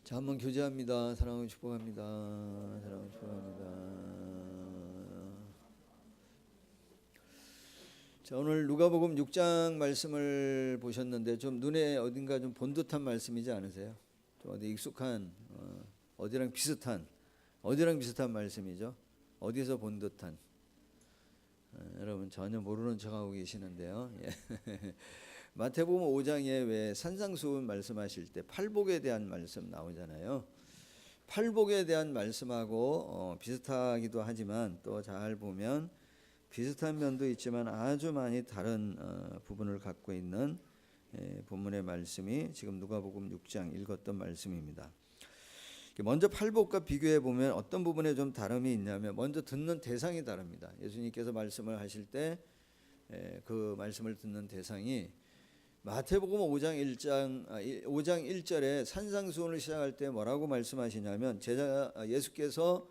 자, 한번 교제합니다. 사랑을 축복합니다. 사랑을 축복합니다. 자, 오늘 누가복음 6장 말씀을 보셨는데 좀 눈에 어딘가 좀 본 듯한 말씀이지 않으세요? 좀 어디 익숙한 어디랑 비슷한 말씀이죠. 어디서 본 듯한 여러분 전혀 모르는 척하고 계시는데요. 예. 마태복음 5장에 왜 산상수훈 말씀하실 때 팔복에 대한 말씀 나오잖아요. 팔복에 대한 말씀하고 비슷하기도 하지만 또 잘 보면 비슷한 면도 있지만 아주 많이 다른 부분을 갖고 있는 본문의 말씀이 지금 누가복음 6장 읽었던 말씀입니다. 먼저 팔복과 비교해 보면 어떤 부분에 좀 다름이 있냐면 먼저 듣는 대상이 다릅니다. 예수님께서 말씀을 하실 때 그 말씀을 듣는 대상이 마태복음 5장 1절에 산상수훈을 시작할 때 뭐라고 말씀하시냐면 예수께서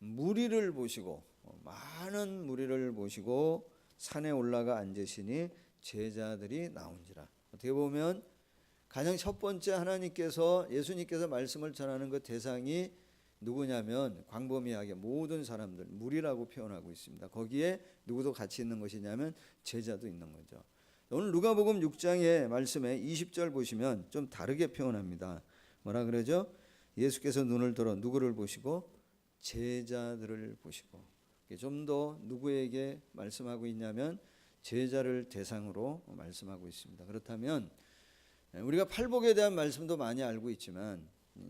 무리를 보시고 많은 무리를 보시고 산에 올라가 앉으시니 제자들이 나온지라. 어떻게 보면 가장 첫 번째 예수님께서 말씀을 전하는 그 대상이 누구냐면 광범위하게 모든 사람들 무리라고 표현하고 있습니다. 거기에 누구도 같이 있는 것이냐면 제자도 있는 거죠. 오늘 누가복음 6장의 말씀에 20절 보시면 좀 다르게 표현합니다. 뭐라 그러죠? 예수께서 눈을 들어 누구를 보시고 제자들을 보시고 좀 더 누구에게 말씀하고 있냐면 제자를 대상으로 말씀하고 있습니다. 그렇다면 우리가 팔복에 대한 말씀도 많이 알고 있지만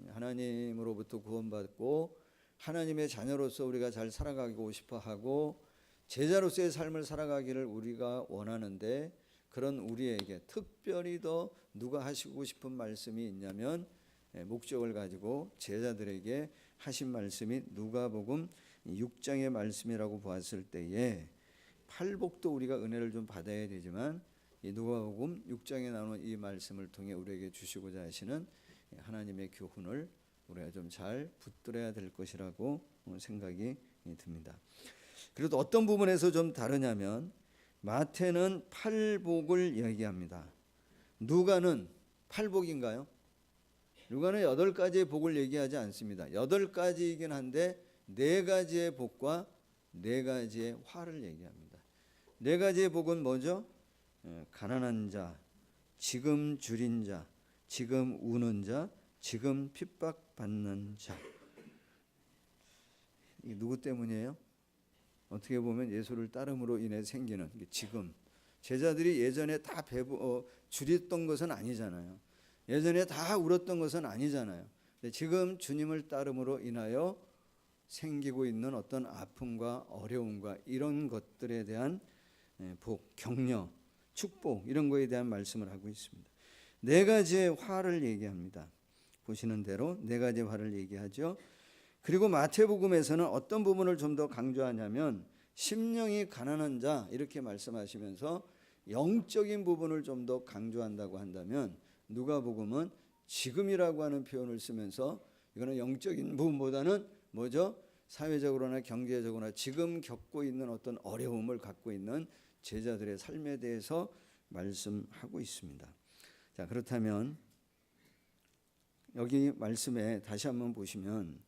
하나님으로부터 구원받고 하나님의 자녀로서 우리가 잘 살아가고 싶어하고 제자로서의 삶을 살아가기를 우리가 원하는데 그런 우리에게 특별히 더 누가 하시고 싶은 말씀이 있냐면 목적을 가지고 제자들에게 하신 말씀이 누가복음 6장의 말씀이라고 보았을 때에 팔복도 우리가 은혜를 좀 받아야 되지만 이 누가복음 6장에 나오는 이 말씀을 통해 우리에게 주시고자 하시는 하나님의 교훈을 우리가 좀 잘 붙들어야 될 것이라고 생각이 듭니다. 그래도 어떤 부분에서 좀 다르냐면 마태는 팔복을 얘기합니다. 누가는 팔복인가요? 누가는 8가지의 복을 얘기하지 않습니다. 8가지이긴 한데 4가지의 복과 4가지의 화를 얘기합니다. 4가지의 복은 뭐죠? 가난한 자, 지금 줄인 자, 지금 우는 자, 지금 핍박받는 자. 이게 누구 때문이에요? 어떻게 보면 예수를 따름으로 인해 생기는 지금 제자들이 예전에 다 줄였던 것은 아니잖아요. 예전에 다 울었던 것은 아니잖아요. 근데 지금 주님을 따름으로 인하여 생기고 있는 어떤 아픔과 어려움과 이런 것들에 대한 복, 격려, 축복 이런 거에 대한 말씀을 하고 있습니다. 4가지의 화를 얘기합니다. 보시는 대로 4가지의 화를 얘기하죠. 그리고 마태복음에서는 어떤 부분을 좀 더 강조하냐면 심령이 가난한 자 이렇게 말씀하시면서 영적인 부분을 좀 더 강조한다고 한다면 누가복음은 지금이라고 하는 표현을 쓰면서 이거는 영적인 부분보다는 뭐죠? 사회적으로나 경제적으로나 지금 겪고 있는 어떤 어려움을 갖고 있는 제자들의 삶에 대해서 말씀하고 있습니다. 자, 그렇다면 여기 말씀에 다시 한번 보시면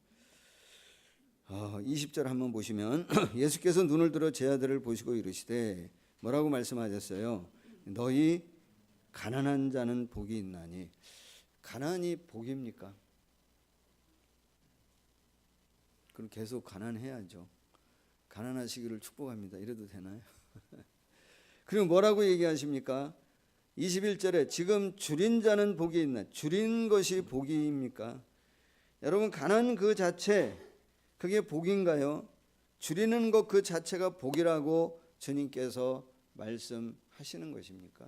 20절 한번 보시면 예수께서 눈을 들어 제자들을 보시고 이르시되 뭐라고 말씀하셨어요? 너희 가난한 자는 복이 있나니. 가난이 복입니까? 그럼 계속 가난해야죠. 가난하시기를 축복합니다. 이래도 되나요? 그리고 뭐라고 얘기하십니까? 21절에 지금 줄인 자는 복이 있나. 줄인 것이 복입니까? 여러분 가난 그 자체 그게 복인가요? 줄이는 것 그 자체가 복이라고 주님께서 말씀하시는 것입니까?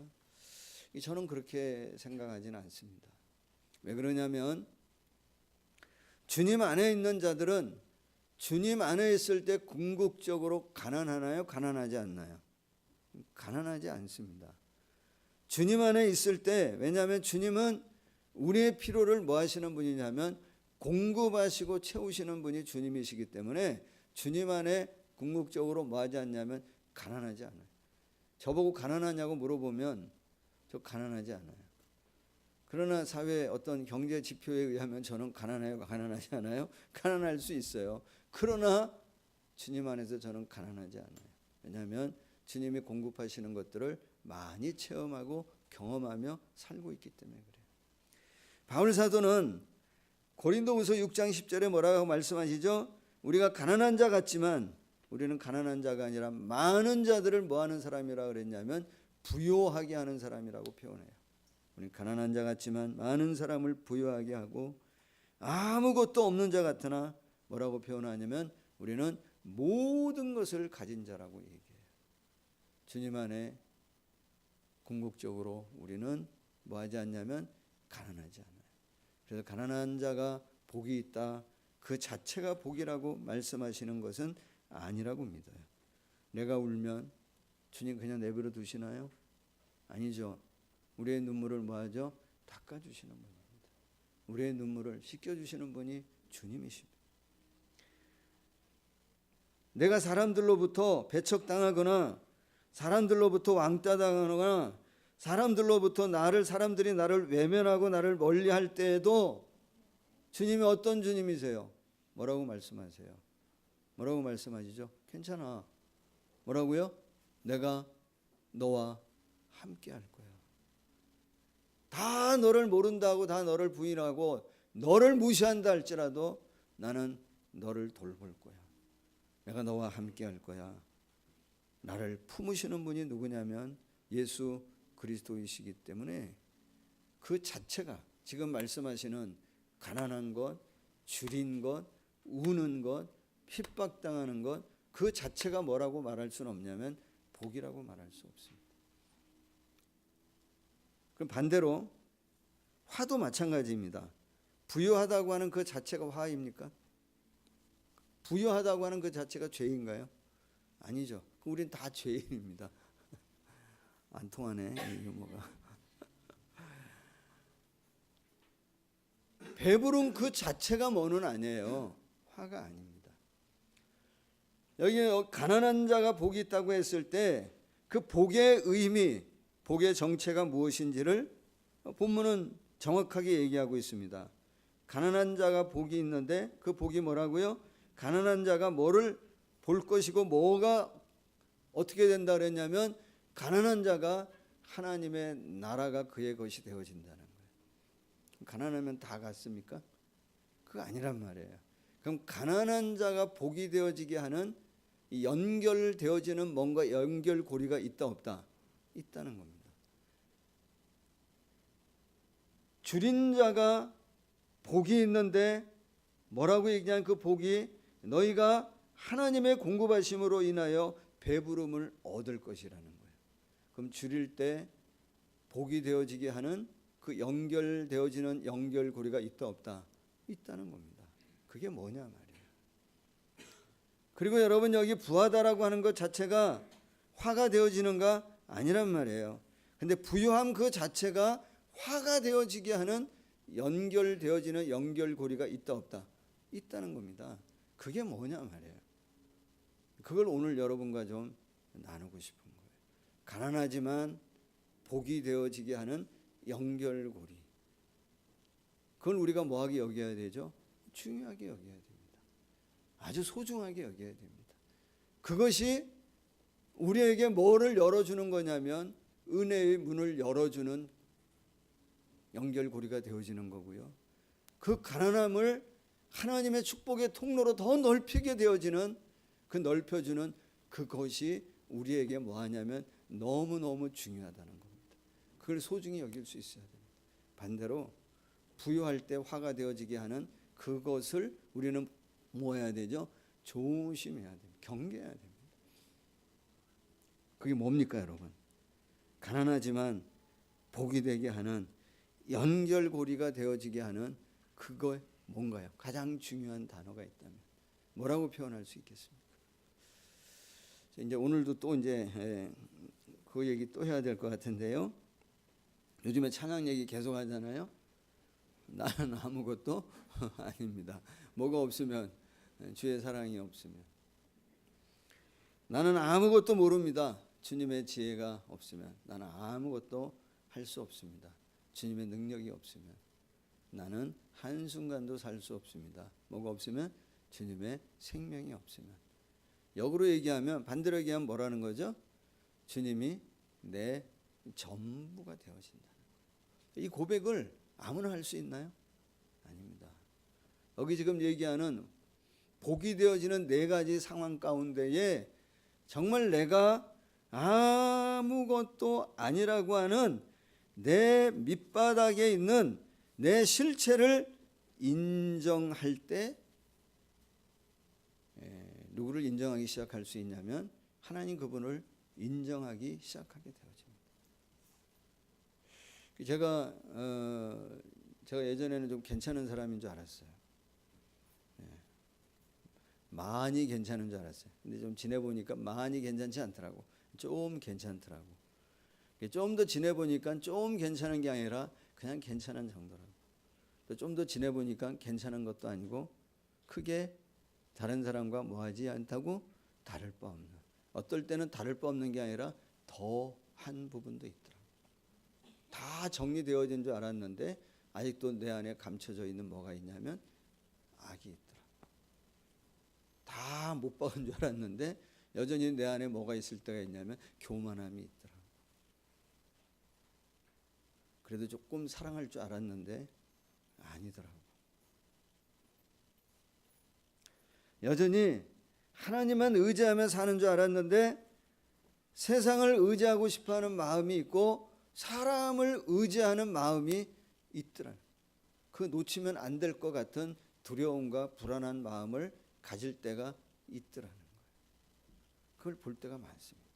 저는 그렇게 생각하지는 않습니다. 왜 그러냐면 주님 안에 있는 자들은 주님 안에 있을 때 궁극적으로 가난하나요? 가난하지 않나요? 가난하지 않습니다. 주님 안에 있을 때 왜냐하면 주님은 우리의 필요를 뭐 하시는 분이냐면 공급하시고 채우시는 분이 주님이시기 때문에 주님 안에 궁극적으로 뭐 하지 않냐면 가난하지 않아요. 저보고 가난하냐고 물어보면 저 가난하지 않아요. 그러나 사회 어떤 경제 지표에 의하면 저는 가난해요, 가난하지 않아요? 가난할 수 있어요. 그러나 주님 안에서 저는 가난하지 않아요. 왜냐하면 주님이 공급하시는 것들을 많이 체험하고 경험하며 살고 있기 때문에 그래요. 바울 사도는 고린도후서 6장 10절에 뭐라고 말씀하시죠? 우리가 가난한 자 같지만 우리는 가난한 자가 아니라 많은 자들을 뭐하는 사람이라 그랬냐면 부요하게 하는 사람이라고 표현해요. 우리는 가난한 자 같지만 많은 사람을 부요하게 하고 아무것도 없는 자 같으나 뭐라고 표현하냐면 우리는 모든 것을 가진 자라고 얘기해요. 주님 안에 궁극적으로 우리는 뭐하지 않냐면 가난하지 않아요. 그래서 가난한 자가 복이 있다, 그 자체가 복이라고 말씀하시는 것은 아니라고 믿어요. 내가 울면 주님 그냥 내버려 두시나요? 아니죠. 우리의 눈물을 뭐하죠? 닦아주시는 분입니다. 우리의 눈물을 씻겨주시는 분이 주님이십니다. 내가 사람들로부터 배척당하거나 사람들로부터 왕따당하거나 사람들로부터 사람들이 나를 외면하고 나를 멀리할 때에도 주님이 어떤 주님이세요? 뭐라고 말씀하세요? 뭐라고 말씀하시죠? 괜찮아. 뭐라고요? 내가 너와 함께 할 거야. 다 너를 모른다고 다 너를 부인하고 너를 무시한다 할지라도 나는 너를 돌볼 거야. 내가 너와 함께 할 거야. 나를 품으시는 분이 누구냐면 예수 그리스도이시기 때문에 그 자체가 지금 말씀하시는 가난한 것, 줄인 것, 우는 것, 핍박당하는 것, 그 자체가 뭐라고 말할 수는 없냐면 복이라고 말할 수 없습니다. 그럼 반대로 화도 마찬가지입니다. 부유하다고 하는 그 자체가 화입니까? 부유하다고 하는 그 자체가 죄인가요? 아니죠. 우린 다 죄인입니다. 안 통하네 이 유머가. 배부른 그 자체가 뭐는 아니에요. 화가 아닙니다. 여기 가난한 자가 복이 있다고 했을 때 그 복의 의미, 복의 정체가 무엇인지를 본문은 정확하게 얘기하고 있습니다. 가난한 자가 복이 있는데 그 복이 뭐라고요? 가난한 자가 뭐를 볼 것이고 뭐가 어떻게 된다 그랬냐면 가난한 자가 하나님의 나라가 그의 것이 되어진다는 거예요. 가난하면 다 갔습니까? 그거 아니란 말이에요. 그럼 가난한 자가 복이 되어지게 하는 연결되어지는 뭔가 연결고리가 있다 없다? 있다는 겁니다. 줄인 자가 복이 있는데 뭐라고 얘기하면 그 복이 너희가 하나님의 공급하심으로 인하여 배부름을 얻을 것이라는 거예요. 그럼 줄일 때 복이 되어지게 하는 그 연결되어지는 연결고리가 있다 없다? 있다는 겁니다. 그게 뭐냐 말이에요. 그리고 여러분 여기 부하다라고 하는 것 자체가 화가 되어지는가? 아니란 말이에요. 근데 부유함 그 자체가 화가 되어지게 하는 연결되어지는 연결고리가 있다 없다? 있다는 겁니다. 그게 뭐냐 말이에요. 그걸 오늘 여러분과 좀 나누고 싶은 거예요. 가난하지만 복이 되어지게 하는 연결고리. 그걸 우리가 뭐하게 여겨야 되죠? 중요하게 여겨야 됩니다. 아주 소중하게 여겨야 됩니다. 그것이 우리에게 뭐를 열어주는 거냐면 은혜의 문을 열어주는 연결고리가 되어지는 거고요. 그 가난함을 하나님의 축복의 통로로 더 넓히게 되어지는 그 넓혀주는 그것이 우리에게 뭐하냐면 너무너무 중요하다는 겁니다. 그걸 소중히 여길 수 있어야 됩니다. 반대로 부유할 때 화가 되어지게 하는 그것을 우리는 뭐 해야 되죠? 조심해야 됩니다. 경계해야 됩니다. 그게 뭡니까 여러분? 가난하지만 복이 되게 하는 연결고리가 되어지게 하는 그거 뭔가요? 가장 중요한 단어가 있다면 뭐라고 표현할 수 있겠습니까? 이제 오늘도 또 이제 그 얘기 또 해야 될 것 같은데요. 요즘에 찬양 얘기 계속 하잖아요. 나는 아무것도 아닙니다. 뭐가 없으면 주의 사랑이 없으면 나는 아무것도 모릅니다. 주님의 지혜가 없으면 나는 아무것도 할 수 없습니다. 주님의 능력이 없으면 나는 한순간도 살 수 없습니다. 뭐가 없으면? 주님의 생명이 없으면. 역으로 얘기하면, 반대로 얘기하면 뭐라는 거죠? 주님이 내 전부가 되어진다는 거예요. 이 고백을 아무나 할 수 있나요? 아닙니다. 여기 지금 얘기하는 복이 되어지는 네 가지 상황 가운데에 정말 내가 아무것도 아니라고 하는 내 밑바닥에 있는 내 실체를 인정할 때, 누구를 인정하기 시작할 수 있냐면 하나님 그분을 인정하기 시작하게 되어집니다. 제가 예전에는 좀 괜찮은 사람인 줄 알았어요. 많이 괜찮은 줄 알았어요. 근데 좀 지내보니까 많이 괜찮지 않더라고. 좀 괜찮더라고. 좀 더 지내보니까 좀 괜찮은 게 아니라 그냥 괜찮은 정도라고. 또 좀 더 지내보니까 괜찮은 것도 아니고 크게 다른 사람과 뭐하지 않다고 다를 바 없는, 어떨 때는 다를 바 없는 게 아니라 더한 부분도 있더라고. 다 정리되어진 줄 알았는데 아직도 내 안에 감춰져 있는 뭐가 있냐면 악이 있더라고. 다 못 박은 줄 알았는데 여전히 내 안에 뭐가 있을 때가 있냐면 교만함이 있더라고. 그래도 조금 사랑할 줄 알았는데 아니더라고. 여전히 하나님만 의지하며 사는 줄 알았는데 세상을 의지하고 싶어하는 마음이 있고 사람을 의지하는 마음이 있더라. 그 놓치면 안 될 것 같은 두려움과 불안한 마음을 가질 때가 있더라는 거예요. 그걸 볼 때가 많습니다.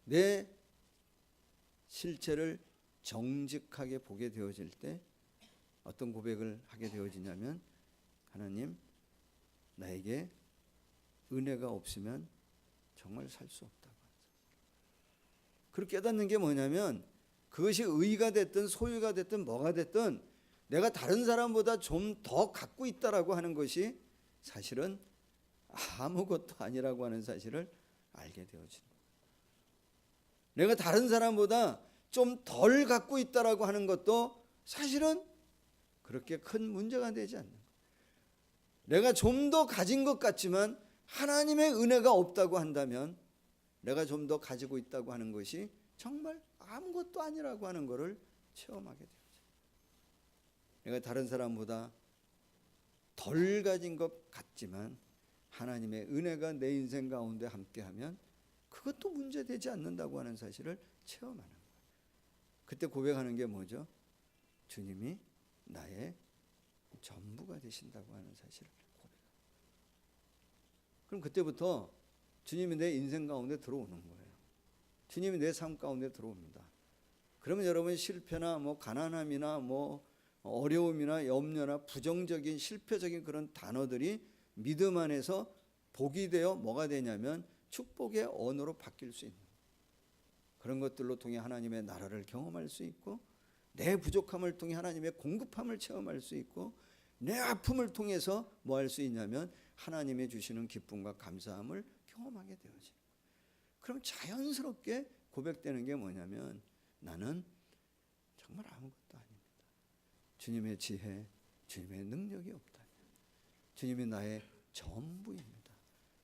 내 실체를 정직하게 보게 되어질 때 어떤 고백을 하게 되어지냐면, 하나님, 나에게 은혜가 없으면 정말 살 수 없다고. 그렇게 깨닫는 게 뭐냐면, 그것이 의가 됐든 소유가 됐든 뭐가 됐든 내가 다른 사람보다 좀 더 갖고 있다라고 하는 것이 사실은 아무것도 아니라고 하는 사실을 알게 되어지는 거예요. 내가 다른 사람보다 좀 덜 갖고 있다라고 하는 것도 사실은 그렇게 큰 문제가 되지 않는 거예요. 내가 좀 더 가진 것 같지만 하나님의 은혜가 없다고 한다면 내가 좀 더 가지고 있다고 하는 것이 정말 아무것도 아니라고 하는 것을 체험하게 되죠. 내가 다른 사람보다 덜 가진 것 같지만 하나님의 은혜가 내 인생 가운데 함께하면 그것도 문제되지 않는다고 하는 사실을 체험하는 거예요. 그때 고백하는 게 뭐죠? 주님이 나의 전부가 되신다고 하는 사실을 고백합니다. 그럼 그때부터 주님이 내 인생 가운데 들어오는 거예요. 주님이 내 삶 가운데 들어옵니다. 그러면 여러분 실패나 뭐 가난함이나 뭐 어려움이나 염려나 부정적인 실패적인 그런 단어들이 믿음 안에서 복이 되어 뭐가 되냐면 축복의 언어로 바뀔 수 있는, 그런 것들로 통해 하나님의 나라를 경험할 수 있고, 내 부족함을 통해 하나님의 공급함을 체험할 수 있고, 내 아픔을 통해서 뭐 할 수 있냐면 하나님의 주시는 기쁨과 감사함을 경험하게 되어져요. 그럼 자연스럽게 고백되는 게 뭐냐면, 나는 정말 아무것도 아닙니다. 주님의 지혜, 주님의 능력이 없다면 주님이 나의 전부입니다.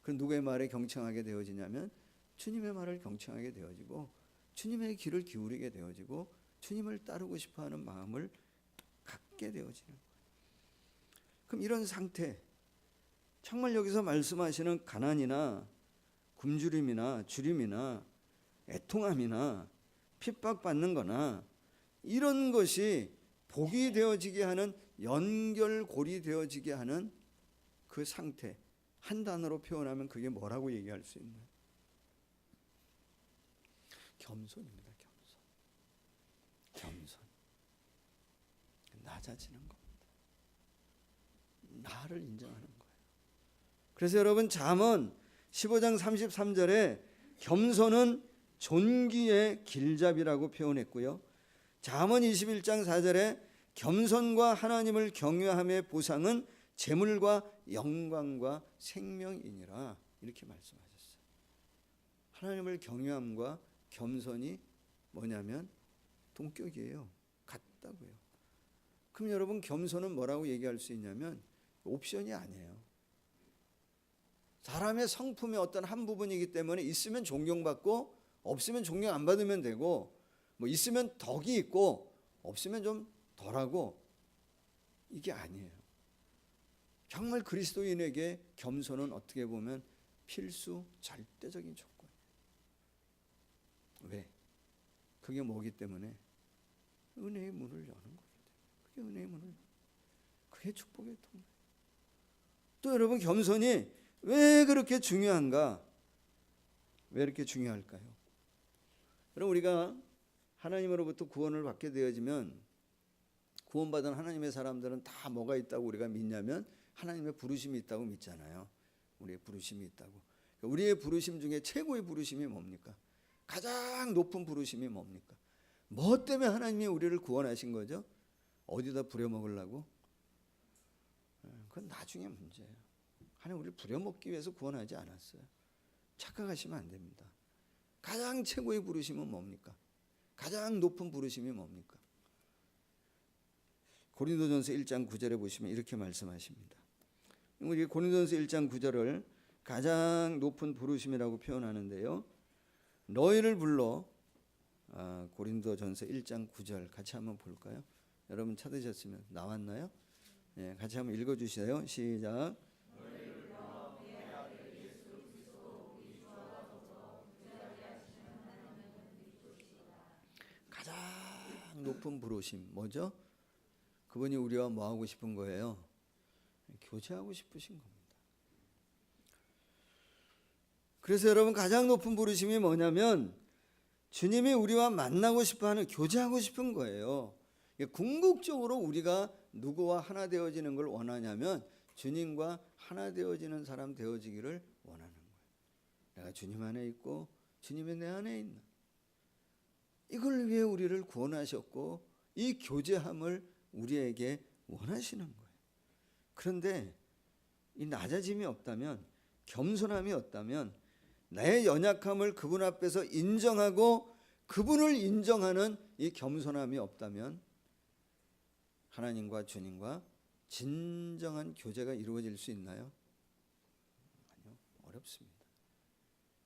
그럼 누구의 말에 경청하게 되어지냐면 주님의 말을 경청하게 되어지고, 주님의 귀를 기울이게 되어지고, 주님을 따르고 싶어하는 마음을 갖게 되어지는 거예요. 그럼 이런 상태, 정말 여기서 말씀하시는 가난이나 굶주림이나 주림이나 애통함이나 핍박받는 거나 이런 것이 복이 되어지게 하는, 연결고리 되어지게 하는 그 상태, 한 단어로 표현하면 그게 뭐라고 얘기할 수 있나요? 겸손입니다. 겸손. 낮아지는 겁니다. 나를 인정하는 거예요. 그래서 여러분 잠언 15장 33절에 겸손은 존귀의 길잡이라고 표현했고요. 잠언 21장 4절에 겸손과 하나님을 경외함의 보상은 재물과 영광과 생명이니라, 이렇게 말씀하셨어요. 하나님을 경외함과 겸손이 뭐냐면 동격이에요. 싶다고요. 그럼 여러분 겸손은 뭐라고 얘기할 수 있냐면 옵션이 아니에요. 사람의 성품의 어떤 한 부분이기 때문에 있으면 존경받고 없으면 존경 안 받으면 되고 뭐 있으면 덕이 있고 없으면 좀 덜하고 이게 아니에요. 정말 그리스도인에게 겸손은 어떻게 보면 필수 절대적인 조건이에요. 왜? 그게 뭐기 때문에? 은혜의 문을 여는 거기 때문에. 그게 은혜의 문을, 그게 축복의 통로예요. 또 여러분 겸손이 왜 그렇게 중요한가? 왜 이렇게 중요할까요? 여러분 우리가 하나님으로부터 구원을 받게 되어지면 구원받은 하나님의 사람들은 다 뭐가 있다고 우리가 믿냐면 하나님의 부르심이 있다고 믿잖아요. 우리의 부르심이 있다고. 우리의 부르심 중에 최고의 부르심이 뭡니까? 가장 높은 부르심이 뭡니까? 뭐 때문에 하나님이 우리를 구원하신 거죠? 어디다 부려먹으려고? 그건 나중에 문제예요. 하나님 우리를 부려먹기 위해서 구원하지 않았어요. 착각하시면 안 됩니다. 가장 최고의 부르심은 뭡니까? 가장 높은 부르심이 뭡니까? 고린도전서 1장 9절에 보시면 이렇게 말씀하십니다. 우리 고린도전서 1장 9절을 가장 높은 부르심이라고 표현하는데요. 너희를 불러, 고린도전서 1장 9절 같이 한번 볼까요? 여러분 찾으셨으면 나왔나요? 네, 같이 한번 읽어주세요. 시작. 가장 높은 부르심 뭐죠? 그분이 우리와 뭐 하고 싶은 거예요? 교제하고 싶으신 겁니다. 그래서 여러분 가장 높은 부르심이 뭐냐면 주님이 우리와 만나고 싶어하는, 교제하고 싶은 거예요. 궁극적으로 우리가 누구와 하나 되어지는 걸 원하냐면 주님과 하나 되어지는 사람 되어지기를 원하는 거예요. 내가 주님 안에 있고 주님이 내 안에 있나. 이걸 위해 우리를 구원하셨고 이 교제함을 우리에게 원하시는 거예요. 그런데 이 낮아짐이 없다면, 겸손함이 없다면, 나의 연약함을 그분 앞에서 인정하고 그분을 인정하는 이 겸손함이 없다면 하나님과 주님과 진정한 교제가 이루어질 수 있나요? 아니요, 어렵습니다.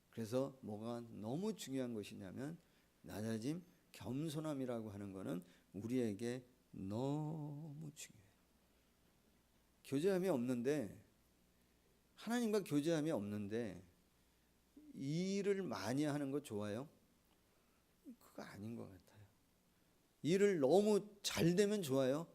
그래서 뭐가 너무 중요한 것이냐면 낮아짐, 겸손함이라고 하는 것은 우리에게 너무 중요해요. 교제함이 없는데, 하나님과 교제함이 없는데 일을 많이 하는 거 좋아요? 그거 아닌 것 같아요. 일을 너무 잘 되면 좋아요?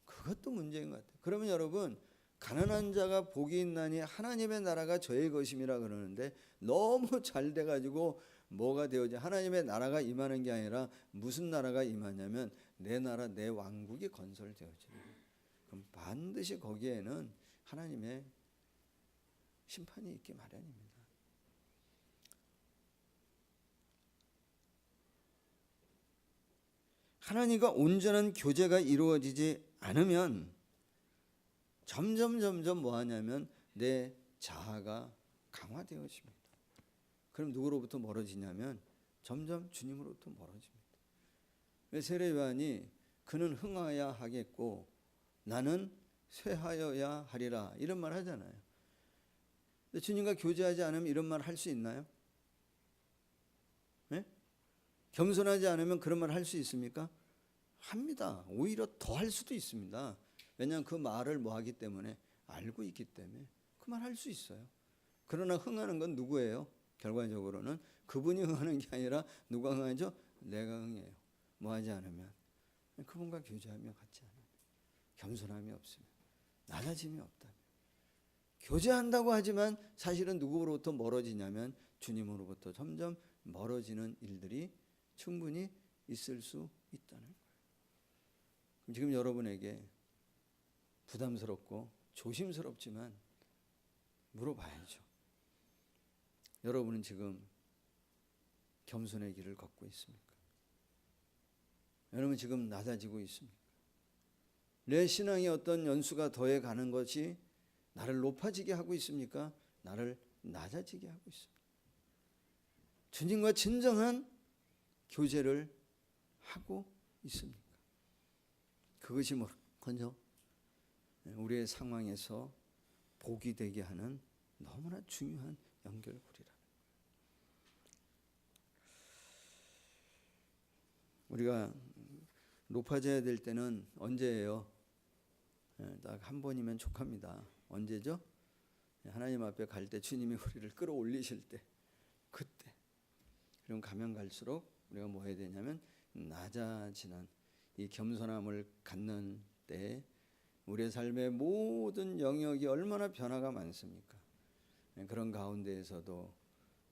그것도 문제인 것 같아요. 그러면 여러분 가난한 자가 복이 있나니 하나님의 나라가 저의 것임이라 그러는데 너무 잘 돼가지고 뭐가 되어지? 하나님의 나라가 임하는 게 아니라 무슨 나라가 임하냐면 내 나라, 내 왕국이 건설되어지는 거예요. 그럼 반드시 거기에는 하나님의 심판이 있기 마련입니다. 하나님과 온전한 교제가 이루어지지 않으면 점점 뭐 하냐면 내 자아가 강화되어집니다. 그럼 누구로부터 멀어지냐면 점점 주님으로부터 멀어집니다. 세례 요한이 그는 흥하여야 하겠고 나는 쇠하여야 하리라 이런 말 하잖아요. 근데 주님과 교제하지 않으면 이런 말 할 수 있나요? 네? 겸손하지 않으면 그런 말 할 수 있습니까? 합니다. 오히려 더 할 수도 있습니다. 왜냐하면 그 말을 뭐 하기 때문에 알고 있기 때문에 그 말 할 수 있어요. 그러나 흥하는 건 누구예요? 결과적으로는 그분이 흥하는 게 아니라 누가 흥하죠? 내가 흥해요. 뭐 하지 않으면 그분과 교제하며 같지 않아요. 겸손함이 없으면, 낮아짐이 없다면, 교제한다고 하지만 사실은 누구로부터 멀어지냐면 주님으로부터 점점 멀어지는 일들이 충분히 있을 수 있다는 거예요. 그럼 지금 여러분에게 부담스럽고 조심스럽지만 물어봐야죠. 여러분은 지금 겸손의 길을 걷고 있습니까? 여러분 지금 낮아지고 있습니까? 내 신앙의 어떤 연수가 더해 가는 것이 나를 높아지게 하고 있습니까? 나를 낮아지게 하고 있습니까? 주님과 진정한 교제를 하고 있습니까? 그것이 뭐건요? 우리의 상황에서 복이 되게 하는 너무나 중요한 연결고리라. 우리가 높아져야 될 때는 언제예요? 딱 한 번이면 족합니다. 언제죠? 하나님 앞에 갈 때, 주님이 우리를 끌어올리실 때, 그때. 그럼 가면 갈수록 우리가 뭐 해야 되냐면 낮아지는 이 겸손함을 갖는 때 우리의 삶의 모든 영역이 얼마나 변화가 많습니까? 그런 가운데에서도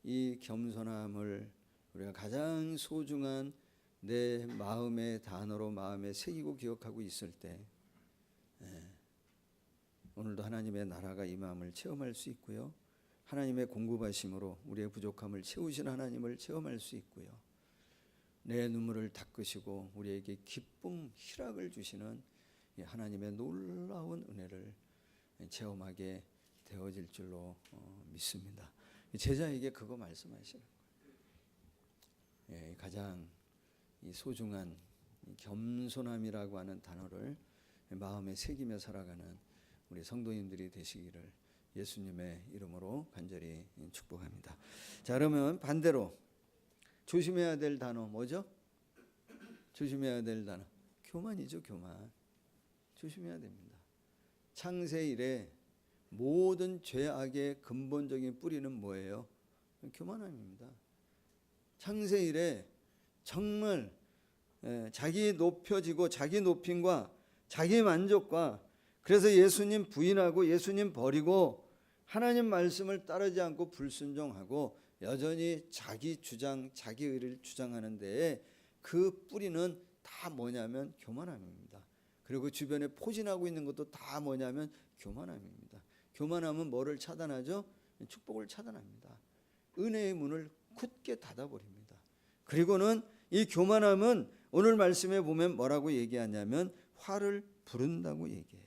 이 겸손함을 우리가 가장 소중한 내 마음의 단어로 마음에 새기고 기억하고 있을 때 오늘도 하나님의 나라가 이 마음을 체험할 수 있고요. 하나님의 공급하심으로 우리의 부족함을 채우신 하나님을 체험할 수 있고요. 내 눈물을 닦으시고 우리에게 기쁨, 희락을 주시는 하나님의 놀라운 은혜를 체험하게 되어질 줄로 믿습니다. 제자에게 그거 말씀하시는 거예요. 가장 이 소중한 겸손함이라고 하는 단어를 마음에 새기며 살아가는 우리 성도님들이 되시기를 예수님의 이름으로 간절히 축복합니다. 자, 그러면 반대로 조심해야 될 단어 뭐죠? 조심해야 될 단어 교만이죠. 교만. 조심해야 됩니다. 창세 이래 모든 죄악의 근본적인 뿌리는 뭐예요? 교만함입니다. 창세 이래 정말 자기 높여지고 자기 높임과 자기 만족과 그래서 예수님 부인하고 예수님 버리고 하나님 말씀을 따르지 않고 불순종하고 여전히 자기 주장, 자기 의를 주장하는 데에 그 뿌리는 다 뭐냐면 교만함입니다. 그리고 주변에 포진하고 있는 것도 다 뭐냐면 교만함입니다. 교만함은 뭐를 차단하죠? 축복을 차단합니다. 은혜의 문을 굳게 닫아버립니다. 그리고는 이 교만함은 오늘 말씀에 보면 뭐라고 얘기하냐면 화를 부른다고 얘기해요.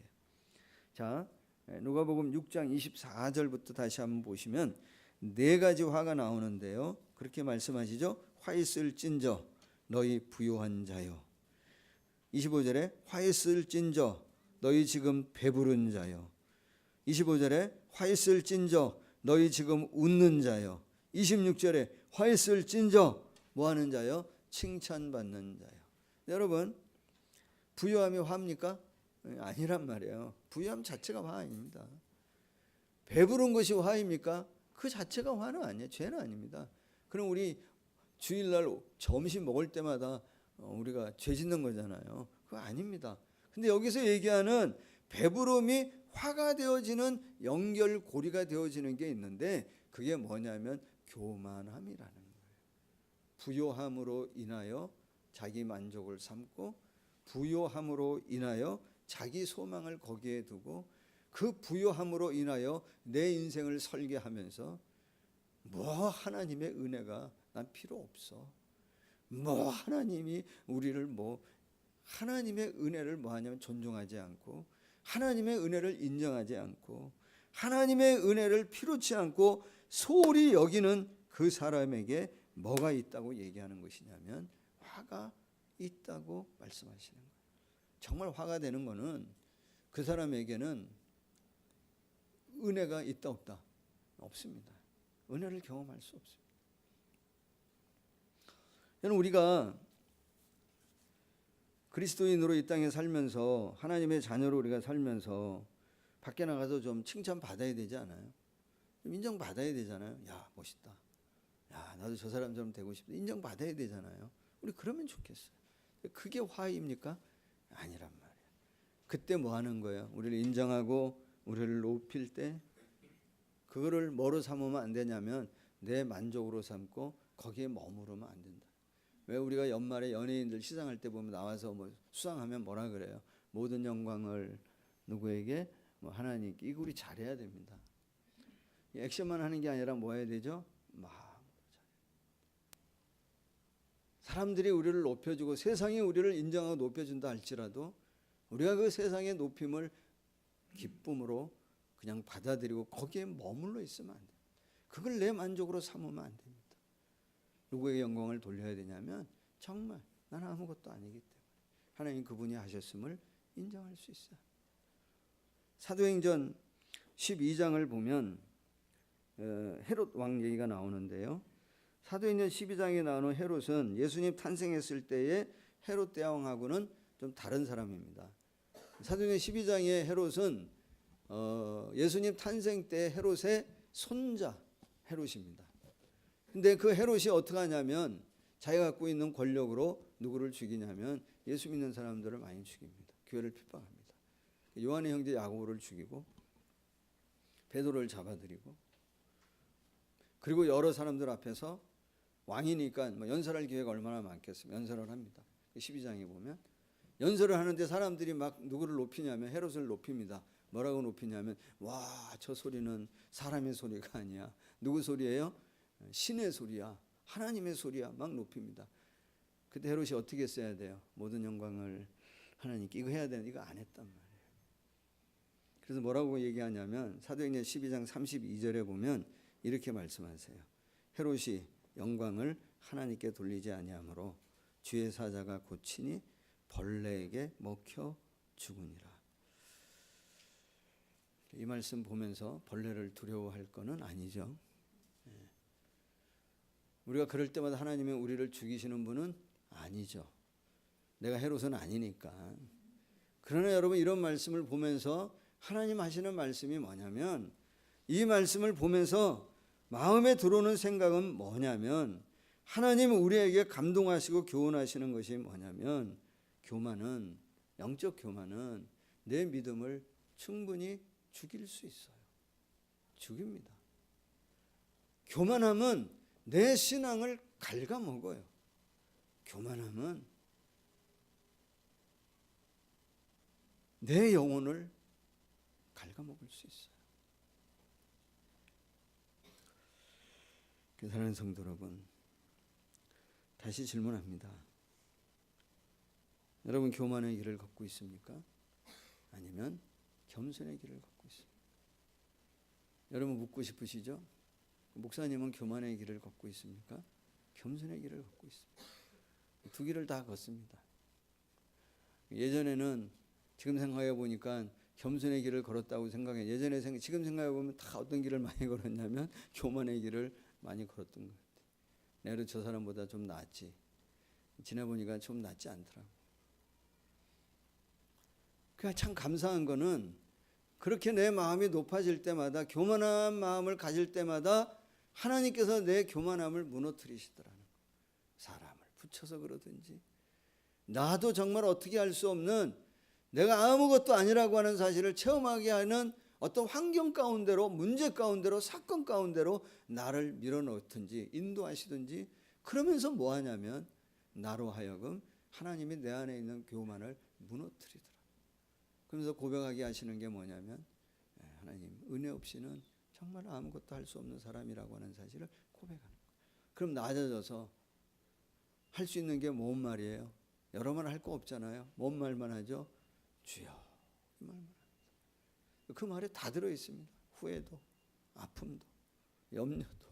자, 누가복음 6장 24절부터 다시 한번 보시면 네 가지 화가 나오는데요. 그렇게 말씀하시죠. 화 있을진저 너희 부요한 자요. 25절에 화 있을진저 너희 지금 배부른 자요. 25절에 화 있을진저 너희 지금 웃는 자요. 26절에 화 있을진저 뭐 하는 자요? 칭찬받는 자요. 여러분, 부요함이 화입니까? 아니란 말이에요. 부요함 자체가 화 아닙니다. 배부른 것이 화입니까? 그 자체가 화는 아니에요. 죄는 아닙니다. 그럼 우리 주일날 점심 먹을 때마다 우리가 죄 짓는 거잖아요. 그거 아닙니다. 근데 여기서 얘기하는 배부름이 화가 되어지는 연결고리가 되어지는 게 있는데 그게 뭐냐면 교만함이라는 거예요. 부요함으로 인하여 자기 만족을 삼고 부요함으로 인하여 자기 소망을 거기에 두고 그 부요함으로 인하여 내 인생을 설계하면서 뭐 하나님의 은혜가 난 필요 없어. 뭐 하나님이 우리를 뭐 하나님의 은혜를 뭐 하냐면 존중하지 않고 하나님의 은혜를 인정하지 않고 하나님의 은혜를 필요치 않고 소홀히 여기는 그 사람에게 뭐가 있다고 얘기하는 것이냐면 화가 있다고 말씀하시는 거예요. 정말 화가 되는 거는 그 사람에게는 은혜가 있다 없다? 없습니다. 은혜를 경험할 수 없습니다. 여러분, 우리가 그리스도인으로 이 땅에 살면서 하나님의 자녀로 우리가 살면서 밖에 나가서 좀 칭찬받아야 되지 않아요? 좀 인정받아야 되잖아요. 야, 멋있다. 야, 나도 저 사람처럼 되고 싶다. 인정받아야 되잖아요. 우리 그러면 좋겠어요. 그게 화입니까? 아니란 말이에요. 그때 뭐 하는 거예요? 우리를 인정하고 우리를 높일 때 그거를 뭐로 삼으면 안 되냐면 내 만족으로 삼고 거기에 머무르면 안 된다. 왜 우리가 연말에 연예인들 시상할 때 보면 나와서 뭐 수상하면 뭐라 그래요? 모든 영광을 누구에게? 뭐 하나님께. 이거 우리 잘해야 됩니다. 액션만 하는 게 아니라 뭐 해야 되죠? 마음으로 사람들이 우리를 높여주고 세상이 우리를 인정하고 높여준다 할지라도 우리가 그 세상의 높임을 기쁨으로 그냥 받아들이고 거기에 머물러 있으면 안 돼요. 그걸 내 만족으로 삼으면 안 됩니다. 누구에게 영광을 돌려야 되냐면 정말 나는 아무것도 아니기 때문에 하나님 그분이 하셨음을 인정할 수 있어요. 사도행전 12장을 보면 헤롯 왕 얘기가 나오는데요. 사도행전 12장에 나오는 헤롯은 예수님 탄생했을 때의 헤롯 대왕하고는 좀 다른 사람입니다. 사도행전 12장의 헤롯은 예수님 탄생 때 헤롯의 손자 헤롯입니다. 근데 그 헤롯이 어떻게 하냐면 자기가 갖고 있는 권력으로 누구를 죽이냐면 예수 믿는 사람들을 많이 죽입니다. 교회를 핍박합니다. 요한의 형제 야고보를 죽이고 베드로를 잡아들이고, 그리고 여러 사람들 앞에서 왕이니까 뭐 연설할 기회가 얼마나 많겠습니까? 연설을 합니다. 12장에 보면 연설을 하는데 사람들이 막 누구를 높이냐면 헤롯을 높입니다. 뭐라고 높이냐면 와, 저 소리는 사람의 소리가 아니야. 누구 소리예요? 신의 소리야. 하나님의 소리야. 막 높입니다. 그때 헤롯이 어떻게 써야 돼요? 모든 영광을 하나님께, 이거 해야 되는데 이거 안 했단 말이에요. 그래서 뭐라고 얘기하냐면 사도행전 12장 32절에 보면 이렇게 말씀하세요. 헤롯이 영광을 하나님께 돌리지 아니하므로 주의 사자가 고치니 벌레에게 먹혀 죽으니라. 이 말씀 보면서 벌레를 두려워할 거는 아니죠. 우리가 그럴 때마다 하나님이 우리를 죽이시는 분은 아니죠. 내가 헤롯은 아니니까. 그러나 여러분, 이런 말씀을 보면서 하나님 하시는 말씀이 뭐냐면, 이 말씀을 보면서 마음에 들어오는 생각은 뭐냐면, 하나님은 우리에게 감동하시고 교훈하시는 것이 뭐냐면, 교만은, 영적 교만은 내 믿음을 충분히 죽일 수 있어요. 죽입니다. 교만함은 내 신앙을 갉아먹어요. 교만함은 내 영혼을 갉아먹을 수 있어요. 사랑하는 성도 여러분, 다시 질문합니다. 여러분, 교만의 길을 걷고 있습니까? 아니면 겸손의 길을 걷고 있습니까? 여러분, 묻고 싶으시죠? 목사님은 교만의 길을 걷고 있습니까? 겸손의 길을 걷고 있습니까? 두 길을 다 걷습니다. 예전에는, 지금 생각해 보니까 겸손의 길을 걸었다고 생각해요. 예전에 지금 생각해 보면 다 어떤 길을 많이 걸었냐면 교만의 길을 많이 걸었던 것 같아요. 내가 저 사람보다 좀 낫지. 지나보니까 좀 낫지 않더라고. 그러니까 참 감사한 거는, 그렇게 내 마음이 높아질 때마다, 교만한 마음을 가질 때마다 하나님께서 내 교만함을 무너뜨리시더라는 거예요. 사람을 붙여서 그러든지, 나도 정말 어떻게 할 수 없는, 내가 아무것도 아니라고 하는 사실을 체험하게 하는 어떤 환경 가운데로, 문제 가운데로, 사건 가운데로 나를 밀어넣든지 인도하시든지, 그러면서 뭐 하냐면 나로 하여금 하나님이 내 안에 있는 교만을 무너뜨리더라. 그러면서 고백하게 하시는 게 뭐냐면, 하나님, 은혜 없이는 정말 아무것도 할 수 없는 사람이라고 하는 사실을 고백하는 거예요. 그럼 낮아져서 할 수 있는 게 뭔 말이에요? 여러 말 할 거 없잖아요. 뭔 말만 하죠? 주여, 이 말만 합니다. 그 말에 다 들어 있습니다. 후회도, 아픔도, 염려도,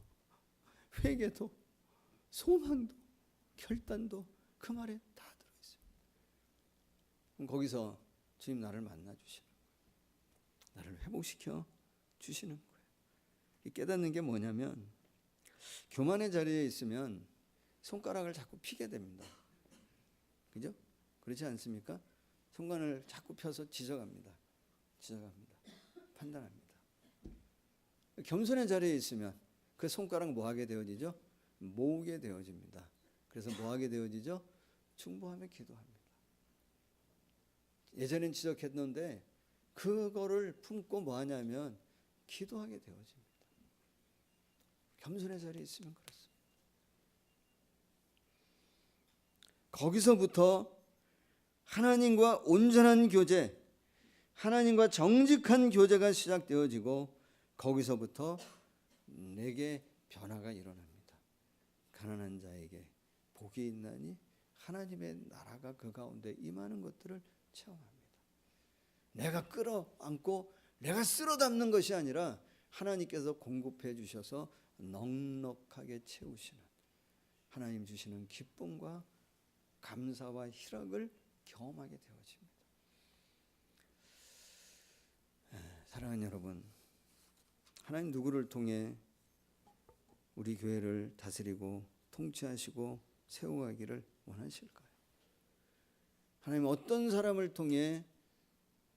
회개도, 소망도, 결단도 그 말에 다 들어 있습니다. 그럼 거기서 주님, 나를 만나 주시는 거예요. 나를 회복시켜 주시는 거예요. 깨닫는 게 뭐냐면, 교만의 자리에 있으면 손가락을 자꾸 피게 됩니다. 그죠? 그렇지 않습니까? 손가락을 자꾸 펴서 지적합니다. 판단합니다. 겸손의 자리에 있으면 그 손가락 뭐 하게 되어지죠? 모으게 되어집니다. 그래서 뭐 하게 되어지죠? 중보하며 기도합니다. 예전엔 지적했는데 그거를 품고 뭐 하냐면 기도하게 되어집니다. 겸손의 자리에 있으면 그렇습니다. 거기서부터 하나님과 온전한 교제, 하나님과 정직한 교제가 시작되어지고, 거기서부터 내게 변화가 일어납니다. 가난한 자에게 복이 있나니 하나님의 나라가 그 가운데 임하는 것들을 체험합니다. 내가 끌어안고 내가 쓸어 담는 것이 아니라 하나님께서 공급해 주셔서 넉넉하게 채우시는, 하나님 주시는 기쁨과 감사와 희락을 경험하게 되어집니다. 사랑하는 여러분, 하나님 누구를 통해 우리 교회를 다스리고 통치하시고 세워가기를 원하실까요? 하나님 어떤 사람을 통해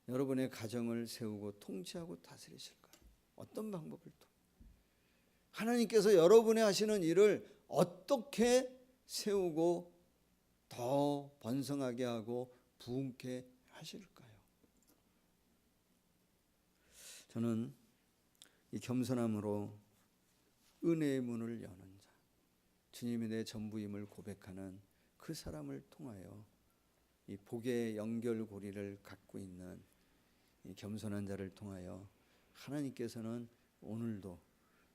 여러분의 가정을 세우고 통치하고 다스리실까요? 어떤 방법을 통해? 하나님께서 여러분의 하시는 일을 어떻게 세우고 더 번성하게 하고 부흥케 하실까요? 저는 이 겸손함으로 은혜의 문을 여는 자, 주님이 내 전부임을 고백하는 그 사람을 통하여 이 복의 연결고리를 갖고 있는 이 겸손한 자를 통하여 하나님께서는 오늘도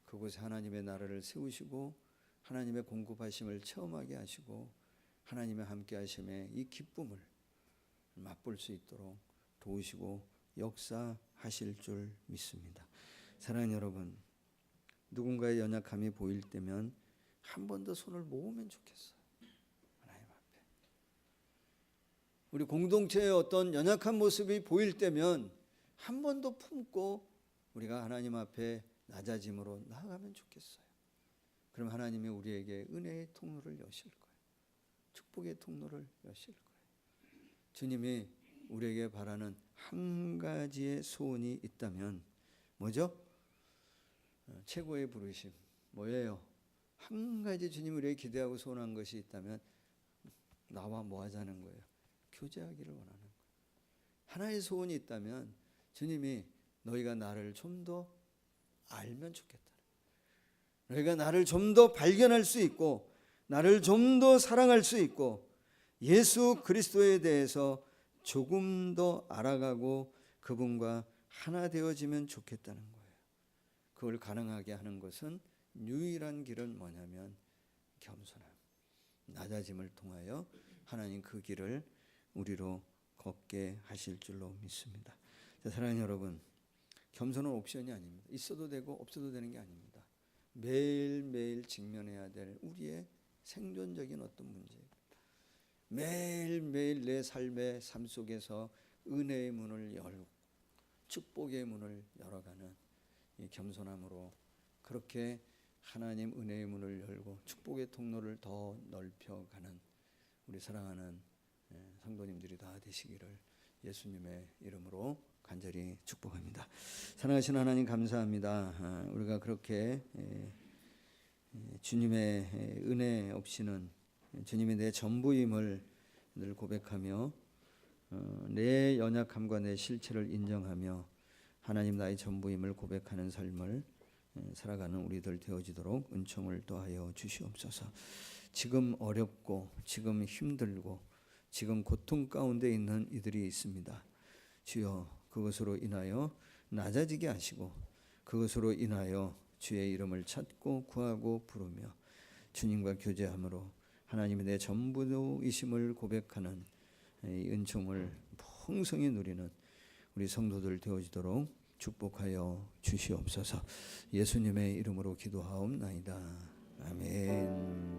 그곳에 하나님의 나라를 세우시고 하나님의 공급하심을 체험하게 하시고 하나님의 함께 하심의 이 기쁨을 맛볼 수 있도록 도우시고 역사하실 줄 믿습니다. 사랑하는 여러분, 누군가의 연약함이 보일 때면 한 번 더 손을 모으면 좋겠어요. 하나님 앞에 우리 공동체의 어떤 연약한 모습이 보일 때면 한 번 더 품고 우리가 하나님 앞에 낮아짐으로 나아가면 좋겠어요. 그럼 하나님이 우리에게 은혜의 통로를 여실 거예요. 축복의 통로를 여실 거예요. 주님이 우리에게 바라는 한 가지의 소원이 있다면 뭐죠? 최고의 부르심 뭐예요? 한 가지 주님 우리에게 기대하고 소원한 것이 있다면 나와 뭐 하자는 거예요? 교제하기를 원하는 거예요. 하나의 소원이 있다면 주님이 너희가 나를 좀 더 알면 좋겠다. 너희가 나를 좀 더 발견할 수 있고 나를 좀 더 사랑할 수 있고 예수 그리스도에 대해서 조금 더 알아가고 그분과 하나 되어지면 좋겠다는 거예요. 그걸 가능하게 하는 것은 유일한 길은 뭐냐면 겸손함, 낮아짐을 통하여 하나님 그 길을 우리로 걷게 하실 줄로 믿습니다. 자, 사랑하는 여러분, 겸손은 옵션이 아닙니다. 있어도 되고 없어도 되는 게 아닙니다. 매일매일 직면해야 될 우리의 생존적인 어떤 문제입니다. 매일매일 내 삶의 삶 속에서 은혜의 문을 열고 축복의 문을 열어가는 이 겸손함으로 그렇게 하나님 은혜의 문을 열고 축복의 통로를 더 넓혀가는 우리 사랑하는 성도님들이 다 되시기를 예수님의 이름으로 간절히 축복합니다. 사랑하신 하나님 감사합니다. 우리가 그렇게 주님의 은혜 없이는 주님이 내 전부임을 늘 고백하며 내 연약함과 내 실체를 인정하며 하나님 나의 전부임을 고백하는 삶을 살아가는 우리들 되어지도록 은총을 더하여 주시옵소서. 지금 어렵고 지금 힘들고 지금 고통 가운데 있는 이들이 있습니다. 주여 그것으로 인하여 낮아지게 하시고 그것으로 인하여 주의 이름을 찾고 구하고 부르며 주님과 교제함으로 하나님의 내 전부이심을 고백하는 이 은총을 풍성히 누리는 우리 성도들 되어지도록 축복하여 주시옵소서. 예수님의 이름으로 기도하옵나이다. 아멘.